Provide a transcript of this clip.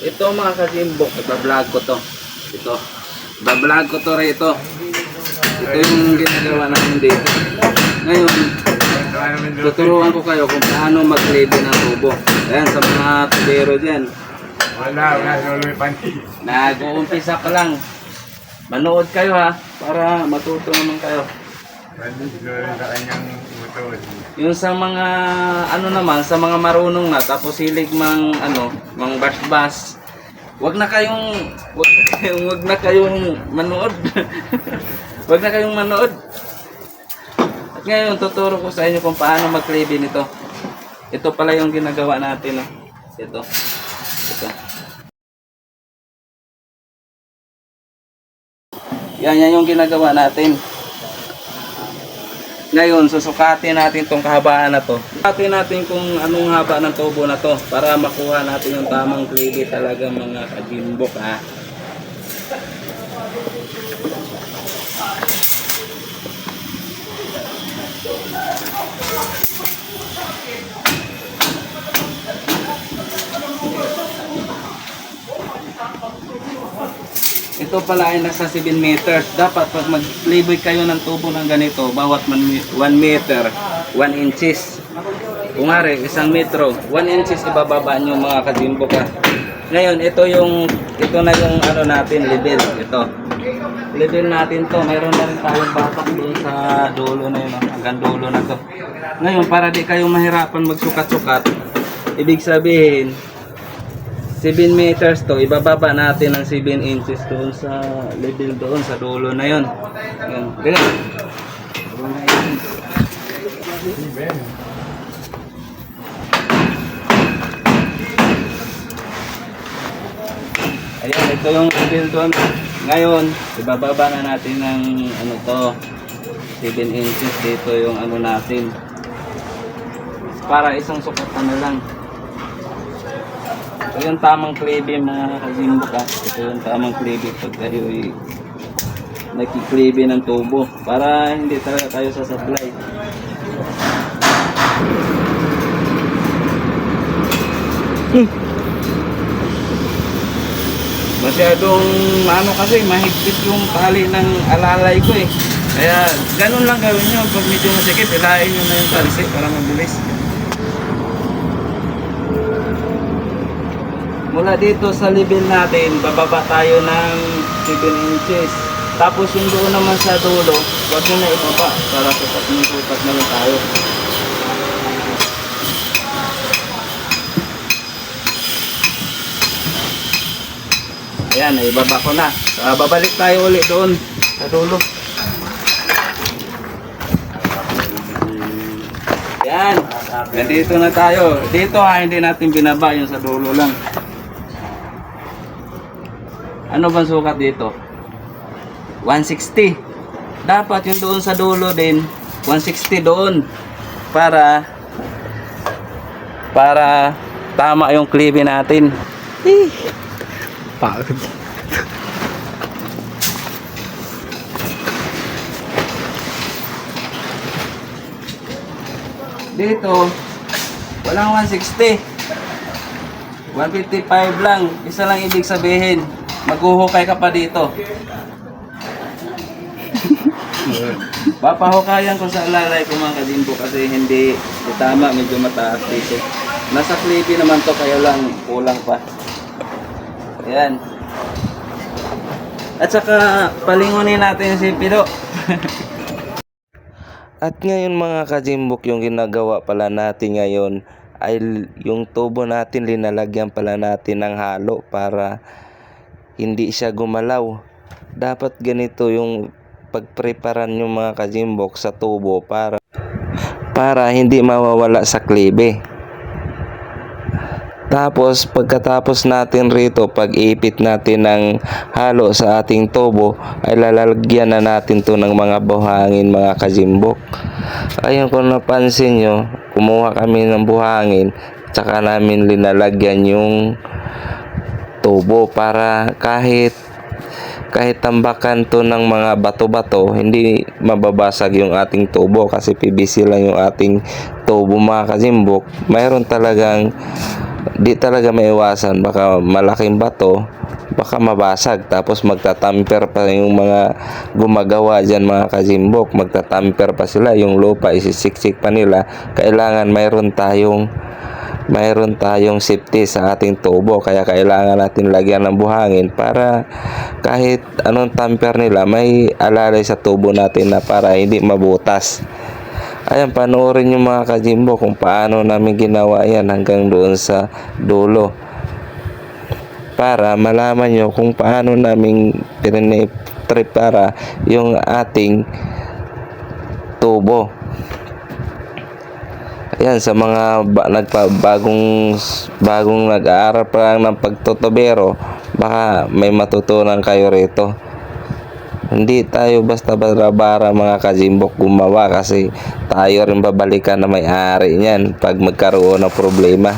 Ito mga kajimbok, iba-vlog ko to. Ito. Iba-vlog ko to rito. Ito yung ginagawa namin dito. Ngayon, tuturuan ko kayo kung paano mag-ready ng tubo. Ayan, sa mga tubero dyan. Wala tuloy panty. Nag-uumpisa pa lang. Manood kayo ha, para matuto naman kayo. Panty tuloy sa kanyang motor. Yung sa mga ano naman, sa mga marunong na tapos hilig mang mang basbas. Wag na kayong manood. Wag na kayong manood. At ngayon tuturo ko sa inyo kung paano mag-cleave nito. Ito pala yung ginagawa natin, no. Ito. Yan yung ginagawa natin. Ngayon, susukatin natin tong kahabaan na to. Susukatin natin kung anong haba ng tubo na to para makuha natin yung tamang cleave talaga mga kajimbok, ha. Ito pala ay nasa 7 meters. Dapat pag mag-cleave kayo ng tubo ng ganito, bawat 1 meter, 1 inches. Kung nga 1 metro, 1 inches ibababa nyo mga kajimbok, ha. Ngayon, ito na yung natin, level. Ito. Level natin to. Mayroon na rin tayong batak doon sa dulo na yun, hanggang dulo na to. Ngayon, para di kayo mahirapan magsukat-sukat, ibig sabihin, 7 meters to, ibababa natin ng 7 inches doon sa level doon, sa dulo na yun. Ayan. Ganyan. Ayan, ito yung level doon. Ngayon, ibababa na natin ng 7 inches dito yung natin. Para isang sukatan na lang. Ito yung tamang cleave mga kajimbok, ha. Ito yung tamang cleave pag kayo nagki-cleave ng tubo para hindi talaga tayo sasablay. Masyadong kasi mahigpit yung tali ng alalay ko, eh. Kaya ganun lang gawin nyo. Pag medyo masikip, ilahin nyo na yung talsi para mabilis. Mula dito sa level natin, bababa tayo ng 7 inches. Tapos yung doon naman sa dulo, huwag nyo na ibaba para sukat na lang tayo. Ayan, ibaba ko na. Babalik tayo ulit doon sa dulo. Ayan, nandito na tayo. Dito hindi natin binaba, yung sa dulo lang. Ano bang sukat dito? 160. Dapat yung doon sa dulo din, 160 doon. Para tama yung cleave natin. Pagod. Dito, walang 160. 155 lang. Isa lang ibig sabihin. Maghuhukay ka pa dito. Papahukayan ko sa alalay ko mga kajimbok kasi hindi tama, medyo mataas dito. Nasa cleave naman to, kaya lang kulang pa. Ayan. At saka palingunin natin si Piro. At ngayon mga kajimbok, yung ginagawa pala natin ngayon ay yung tubo natin linalagyan pala natin ng halo para hindi siya gumalaw. Dapat ganito yung pagpreparan yung mga kajimbok sa tubo para hindi mawawala sa cleave. Tapos pagkatapos natin rito, pag-ipit natin ng halo sa ating tubo, ay lalagyan na natin to ng mga buhangin mga kajimbok. Ayun, kung napansin nyo, kumuha kami ng buhangin, tsaka namin linalagyan yung tubo para kahit kahit tambakan to ng mga bato-bato, hindi mababasag yung ating tubo kasi PVC lang yung ating tubo mga kajimbok. Mayroon talagang di talaga maiwasan, baka malaking bato, baka mabasag, tapos magtatamper pa yung mga gumagawa dyan mga kajimbok, magtatamper pa sila, yung lupa isisiksik pa nila. Kailangan mayroon tayong safety sa ating tubo, kaya kailangan natin lagyan ng buhangin para kahit anong tamper nila may alalay sa tubo natin na para hindi mabutas. Ayan, panoorin nyo mga kajimbo kung paano namin ginawa yan hanggang doon sa dulo, para malaman nyo kung paano namin para yung ating tubo. Ayan, sa mga bagong nag-aaral pa lang ng pagtutubero, baka may matutunan kayo rito. Hindi tayo basta bara mga kajimbok gumawa, kasi tayo rin babalikan na may-ari niyan pag magkaroon ng problema.